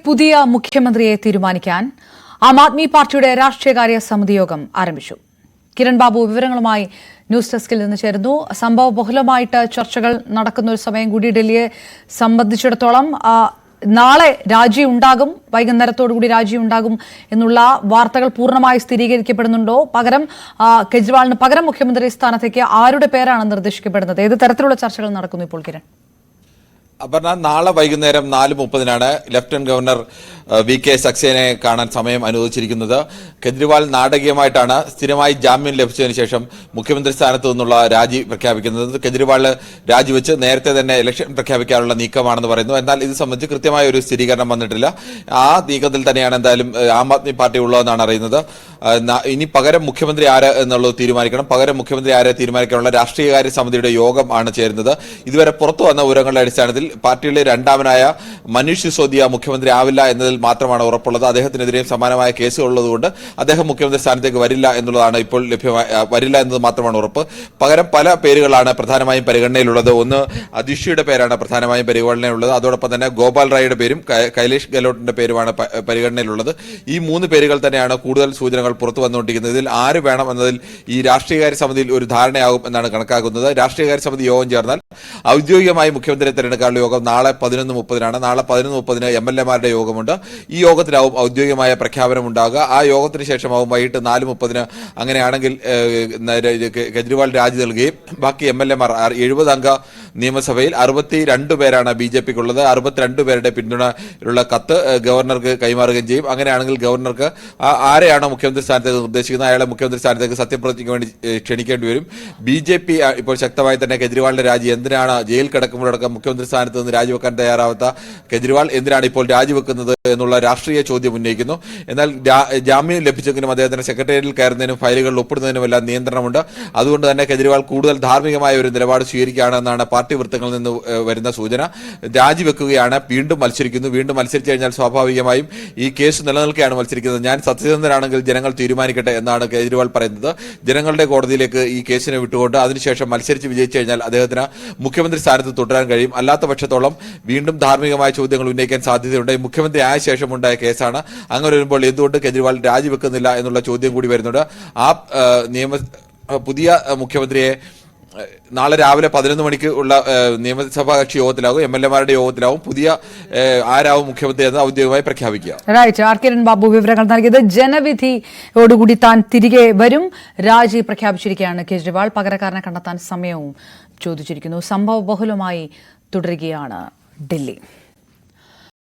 പുതിയ മുഖ്യമന്ത്രിയെ തീരുമാനിക്കാൻ ആം ആദ്മി പാർട്ടിയുടെ രാഷ്ട്രീയകാര്യ സമിതി യോഗം ആരംഭിച്ചു. കിരൺ ബാബു വിവരങ്ങളുമായി ന്യൂസ് ഡെസ്കിൽ നിന്ന് ചേരുന്നു. സംഭവബഹുലമായിട്ട് ചർച്ചകൾ നടക്കുന്ന ഒരു സമയം കൂടി ഡൽഹിയെ സംബന്ധിച്ചിടത്തോളം നാളെ രാജി ഉണ്ടാകും, വൈകുന്നേരത്തോടുകൂടി രാജി ഉണ്ടാകും എന്നുള്ള വാർത്തകൾ പൂർണ്ണമായി സ്ഥിരീകരിക്കപ്പെടുന്നുണ്ടോ? പകരം കെജ്രിവാളിന് പകരം മുഖ്യമന്ത്രി സ്ഥാനത്തേക്ക് ആരുടെ പേരാണ് നിർദ്ദേശിക്കപ്പെടുന്നത്? ഏത് തരത്തിലുള്ള ചർച്ചകൾ നടക്കുന്നു ഇപ്പോൾ കിരൺ? അപർണ, നാളെ വൈകുന്നേരം 4:30 ലഫ്റ്റനന്റ് ഗവർണർ VK സക്സേനയെ കാണാൻ സമയം അനുവദിച്ചിരിക്കുന്നത്. കെജ്രിവാൾ നാടകീയമായിട്ടാണ് സ്ഥിരമായി ജാമ്യം ലഭിച്ചതിന് ശേഷം മുഖ്യമന്ത്രി സ്ഥാനത്തു നിന്നുള്ള രാജി പ്രഖ്യാപിക്കുന്നത്. കെജ്രിവാൾ രാജിവെച്ച് നേരത്തെ തന്നെ ഇലക്ഷൻ പ്രഖ്യാപിക്കാനുള്ള നീക്കമാണെന്ന് പറയുന്നു. എന്നാൽ ഇത് സംബന്ധിച്ച് കൃത്യമായ ഒരു സ്ഥിരീകരണം വന്നിട്ടില്ല. ആ നീക്കത്തിൽ തന്നെയാണ് എന്തായാലും ആം ആദ്മി പാർട്ടി ഉള്ളതെന്നാണ് അറിയുന്നത്. ഇനി പകരം മുഖ്യമന്ത്രി ആര് എന്നുള്ളത് തീരുമാനിക്കണം. പകരം മുഖ്യമന്ത്രി ആരെ തീരുമാനിക്കാനുള്ള രാഷ്ട്രീയകാര്യ സമിതിയുടെ യോഗം ആണ് ചേരുന്നത്. ഇതുവരെ പുറത്തു വന്ന വിവരങ്ങളുടെ അടിസ്ഥാനത്തിൽ പാർട്ടിയിലെ രണ്ടാമനായ മനീഷ് സിസോദിയ മുഖ്യമന്ത്രി ആവില്ല എന്നതിൽ മാത്രമാണ് ഉറപ്പുള്ളത്. അദ്ദേഹത്തിനെതിരെയും സമാനമായ കേസുകളുള്ളതുകൊണ്ട് അദ്ദേഹം മുഖ്യമന്ത്രി സ്ഥാനത്തേക്ക് വരില്ല എന്നുള്ളതാണ് ഇപ്പോൾ വരില്ല എന്നത് മാത്രമാണ് ഉറപ്പ്. പകരം പല പേരുകളാണ് പ്രധാനമായും പരിഗണനയിലുള്ളത്. ഒന്ന് അതിഷിയുടെ പേരാണ് പ്രധാനമായും പരിഗണനയിലുള്ളത്. അതോടൊപ്പം തന്നെ ഗോപാൽ റായിയുടെ പേരും കൈലേഷ് ഗെഹ്ലോട്ടിന്റെ പേരുമാണ് പരിഗണനയിലുള്ളത്. ഈ 3 പേരുകൾ തന്നെയാണ് കൂടുതൽ സൂചനകൾ പുറത്തു വന്നുകൊണ്ടിരിക്കുന്നത്. ഇതിൽ ആര് വേണം എന്നതിൽ ഈ രാഷ്ട്രീയകാര്യ സമിതിയിൽ ഒരു ധാരണയാകും എന്നാണ് കണക്കാക്കുന്നത്. രാഷ്ട്രീയകാര്യ സമിതി യോഗം ചേർന്നാൽ ഔദ്യോഗികമായി മുഖ്യമന്ത്രിയെ തെരഞ്ഞെടുക്കാനുള്ള യോഗം നാളെ 11:30 നാളെ 11:30 MLA-മാരുടെ യോഗമുണ്ട്. ഈ യോഗത്തിലാവും ഔദ്യോഗികമായ പ്രഖ്യാപനം ഉണ്ടാകുക. ആ യോഗത്തിന് ശേഷമാവും വൈകിട്ട് 4:30 അങ്ങനെയാണെങ്കിൽ കെജ്രിവാൾ രാജി നൽകുകയും ബാക്കി MLA-മാർ 70 അംഗ നിയമസഭയിൽ 62 പേരാണ് BJPക്കുള്ളത്. 62 പേരുടെ പിന്തുണയുള്ള കത്ത് ഗവർണർക്ക് കൈമാറുകയും ചെയ്യും. അങ്ങനെയാണെങ്കിൽ ഗവർണർക്ക് ആരെയാണോ മുഖ്യമന്ത്രി സ്ഥാനത്തേക്ക് നിർദ്ദേശിക്കുന്നത് അയാളെ മുഖ്യമന്ത്രി സ്ഥാനത്തേക്ക് സത്യപ്രതിജ്ഞയ്ക്ക് വേണ്ടി ക്ഷണിക്കേണ്ടി വരും. BJP ഇപ്പോൾ ശക്തമായി തന്നെ കെജ്രിവാളിന്റെ രാജി എന്തിനാണ് ജയിൽ കിടക്കുമ്പോഴടക്കം മുഖ്യമന്ത്രി സ്ഥാനത്ത് നിന്ന് രാജിവെക്കാൻ തയ്യാറാവാത്ത കെജ്രിവാൾ എന്തിനാണ് ഇപ്പോൾ രാജിവെക്കുന്നത് എന്നുള്ള രാഷ്ട്രീയ ചോദ്യം ഉന്നയിക്കുന്നു. എന്നാൽ ജാമ്യം ലഭിച്ചെങ്കിലും അദ്ദേഹത്തിന് സെക്രട്ടേറിയറ്റിൽ കയറുന്നതിനും ഫയലുകളിൽ ഒപ്പിടുന്നതിനുമെല്ലാം നിയന്ത്രണമുണ്ട്. അതുകൊണ്ട് തന്നെ കെജ്രിവാൾ കൂടുതൽ ധാർമ്മികമായ ഒരു നിലപാട് സ്വീകരിക്കുകയാണെന്നാണ് പാർട്ടി വൃത്തങ്ങളിൽ നിന്ന് വരുന്ന സൂചന. രാജിവെക്കുകയാണ്, വീണ്ടും മത്സരിക്കുന്നു. വീണ്ടും മത്സരിച്ചു കഴിഞ്ഞാൽ സ്വാഭാവികമായും ഈ കേസ് നിലനിൽക്കുകയാണ് മത്സരിക്കുന്നത്. ഞാൻ സത്യസന്ധനാണെങ്കിൽ ജനങ്ങൾ തീരുമാനിക്കട്ടെ എന്നാണ് കെജ്രിവാൾ പറയുന്നത്. ജനങ്ങളുടെ കോടതിയിലേക്ക് ഈ കേസിനെ വിട്ടുകൊണ്ട് അതിനുശേഷം മത്സരിച്ച് വിജയിച്ചു കഴിഞ്ഞാൽ അദ്ദേഹത്തിന് മുഖ്യമന്ത്രി സ്ഥാനത്ത് തുടരാൻ കഴിയും. അല്ലാത്ത പക്ഷത്തോളം വീണ്ടും ധാർമ്മികമായ ചോദ്യങ്ങൾ ഉന്നയിക്കാൻ സാധ്യതയുണ്ട്. മുഖ്യമന്ത്രി ആയ ശേഷം ഉണ്ടായ കേസാണ്. അങ്ങനെ വരുമ്പോൾ എന്തുകൊണ്ട് കെജ്രിവാൾ രാജിവെക്കുന്നില്ല എന്നുള്ള ചോദ്യം കൂടി വരുന്നുണ്ട്. ആ പുതിയ മുഖ്യമന്ത്രിയെ നാളെ രാവിലെ 11 മണിക്ക് ഉള്ള നിയമസഭാ കക്ഷി യോഗത്തിലാകും, MLA-മാരുടെ യോഗത്തിലാവും പുതിയ ആരാവും മുഖ്യമന്ത്രി എന്ന് ഔദ്യോഗികമായി പ്രഖ്യാപിക്കുക. കിരൺ ബാബു വിവരങ്ങൾ നൽകിയത്. ജനവിധിയോടുകൂടി താൻ തിരികെ വരും, രാജി പ്രഖ്യാപിച്ചിരിക്കുകയാണ് കെജ്രിവാൾ. പകരക്കാരനെ കണ്ടെത്താൻ സമയവും ചോദിച്ചിരിക്കുന്നു. സംഭവ ബഹുലമായി തുടരുകയാണ് ഡൽഹി.